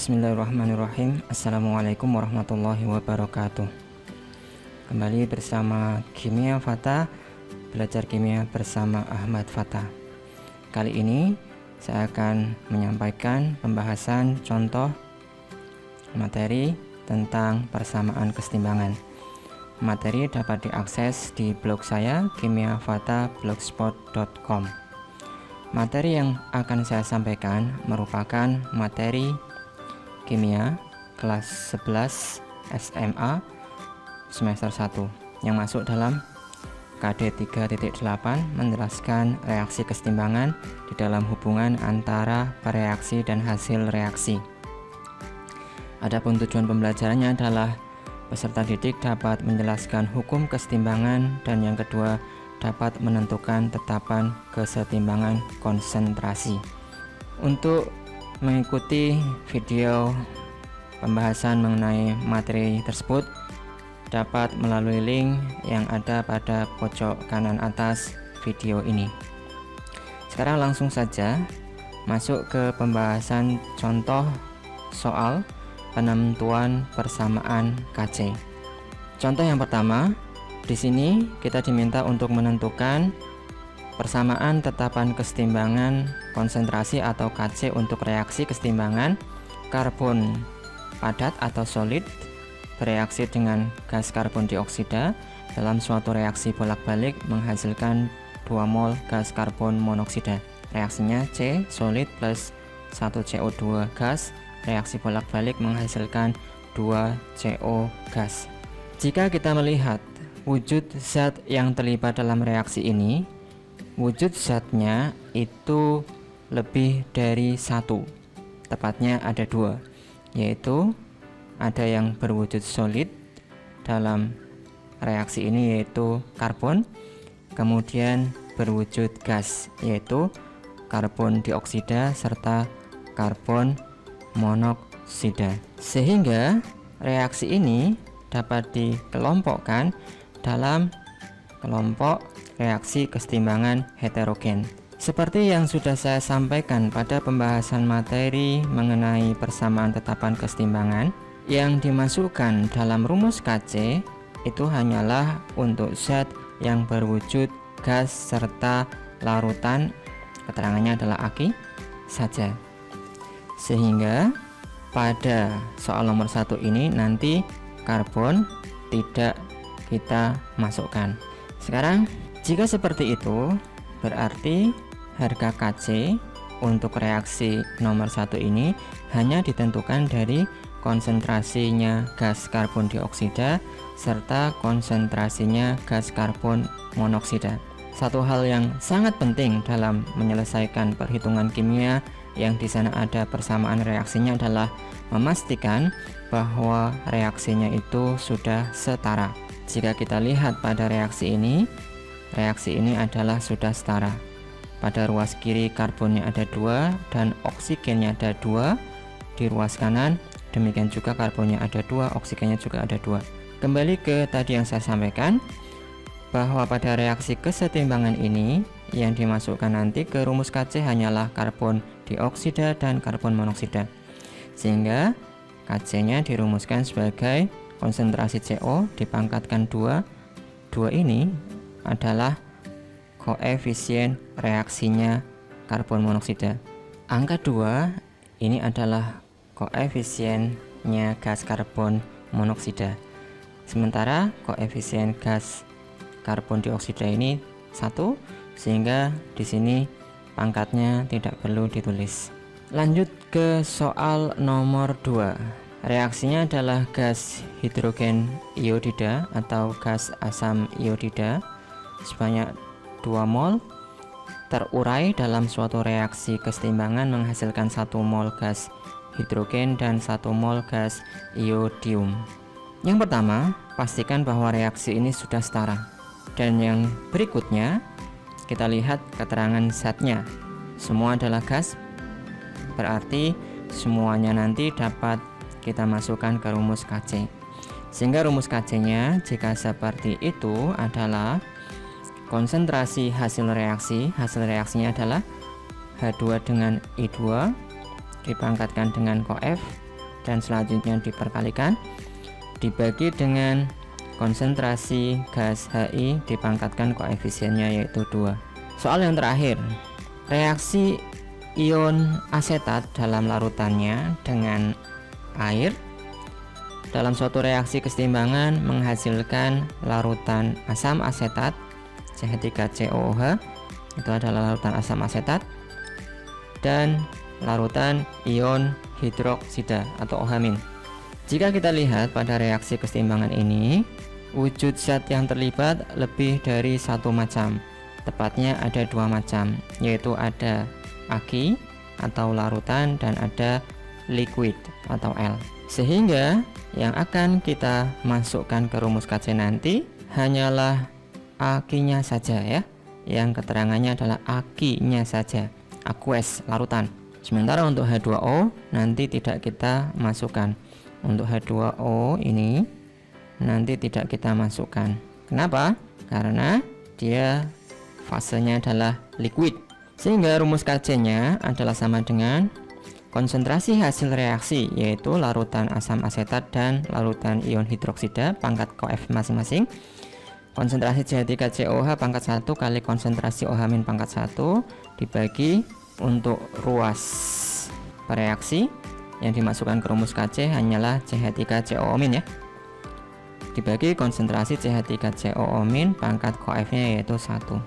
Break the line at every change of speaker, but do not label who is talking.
Bismillahirrahmanirrahim. Assalamualaikum warahmatullahi wabarakatuh. Kembali bersama Kimia Fata, belajar kimia bersama Ahmad Fata. Kali ini saya akan menyampaikan pembahasan contoh materi tentang persamaan kesetimbangan. Materi dapat diakses di blog saya kimiafata.blogspot.com. Materi yang akan saya sampaikan merupakan materi kimia kelas 11 SMA semester 1 yang masuk dalam KD 3.8 menjelaskan reaksi kesetimbangan di dalam hubungan antara bereaksi dan hasil reaksi. Adapun tujuan pembelajarannya adalah peserta didik dapat menjelaskan hukum kesetimbangan, dan yang kedua dapat menentukan tetapan kesetimbangan konsentrasi. Untuk mengikuti video pembahasan mengenai materi tersebut dapat melalui link yang ada pada pojok kanan atas video ini. Sekarang langsung saja masuk ke pembahasan contoh soal penentuan persamaan Kc. Contoh yang pertama, di sini kita diminta untuk menentukan persamaan tetapan kesetimbangan konsentrasi atau Kc untuk reaksi kesetimbangan karbon padat atau solid bereaksi dengan gas karbon dioksida dalam suatu reaksi bolak-balik menghasilkan 2 mol gas karbon monoksida. Reaksinya C solid plus 1 CO2 gas, reaksi bolak-balik menghasilkan 2 CO gas. Jika kita melihat wujud zat yang terlibat dalam reaksi ini, wujud zatnya itu lebih dari satu, tepatnya ada 2, yaitu ada yang berwujud solid dalam reaksi ini yaitu karbon, kemudian berwujud gas yaitu karbon dioksida serta karbon monoksida, sehingga reaksi ini dapat dikelompokkan dalam kelompok reaksi kesetimbangan heterogen. Seperti yang sudah saya sampaikan pada pembahasan materi mengenai persamaan tetapan kesetimbangan, yang dimasukkan dalam rumus Kc itu hanyalah untuk zat yang berwujud gas serta larutan, keterangannya adalah aki saja. Sehingga pada soal nomor 1 ini nanti karbon tidak kita masukkan. Sekarang jika seperti itu, berarti harga Kc untuk reaksi nomor 1 ini hanya ditentukan dari konsentrasinya gas karbon dioksida serta konsentrasinya gas karbon monoksida. Satu hal yang sangat penting dalam menyelesaikan perhitungan kimia yang di sana ada persamaan reaksinya adalah memastikan bahwa reaksinya itu sudah setara. Jika kita lihat pada reaksi ini adalah sudah setara. Pada ruas kiri karbonnya ada 2 dan oksigennya ada 2. Di ruas kanan demikian juga karbonnya ada 2, oksigennya juga ada 2. Kembali ke tadi yang saya sampaikan, bahwa pada reaksi kesetimbangan ini yang dimasukkan nanti ke rumus Kc hanyalah karbon dioksida dan karbon monoksida, sehingga Kc nya dirumuskan sebagai konsentrasi CO dipangkatkan 2. 2 ini adalah koefisien reaksinya karbon monoksida. Angka 2 ini adalah koefisiennya gas karbon monoksida. Sementara koefisien gas karbon dioksida ini 1, sehingga di sini pangkatnya tidak perlu ditulis. Lanjut ke soal nomor 2. Reaksinya adalah gas hidrogen iodida atau gas asam iodida sebanyak 2 mol terurai dalam suatu reaksi kesetimbangan menghasilkan 1 mol gas hidrogen dan 1 mol gas iodium. Yang pertama, pastikan bahwa reaksi ini sudah setara. Dan yang berikutnya, kita lihat keterangan zatnya. Semua adalah gas, berarti semuanya nanti dapat kita masukkan ke rumus Kc. Sehingga rumus Kc-nya jika seperti itu adalah konsentrasi hasil reaksinya adalah H2 dengan I2 dipangkatkan dengan koef dan selanjutnya diperkalikan dibagi dengan konsentrasi gas Hi dipangkatkan koefisiennya yaitu 2. Soal yang terakhir, reaksi ion asetat dalam larutannya dengan air dalam suatu reaksi kesetimbangan menghasilkan larutan asam asetat CH3COOH, itu adalah larutan asam asetat, dan larutan ion hidroksida atau OH-. Jika kita lihat pada reaksi kesetimbangan ini, wujud zat yang terlibat lebih dari satu macam, tepatnya ada 2 macam, yaitu ada aki atau larutan dan ada liquid atau L. Sehingga yang akan kita masukkan ke rumus KC nanti hanyalah akinya saja ya, yang keterangannya adalah akinya saja, aqueous larutan. Sementara untuk H2O nanti tidak kita masukkan. Untuk H2O ini nanti tidak kita masukkan. Kenapa? Karena dia fasenya adalah liquid. Sehingga rumus KC-nya adalah sama dengan konsentrasi hasil reaksi, yaitu larutan asam asetat dan larutan ion hidroksida pangkat Cof masing-masing, konsentrasi CH3COOH pangkat 1 kali konsentrasi OH- pangkat 1 dibagi untuk ruas bereaksi yang dimasukkan ke rumus KC hanyalah CH3COO- ya, dibagi konsentrasi CH3COO- pangkat Cof-nya yaitu 1.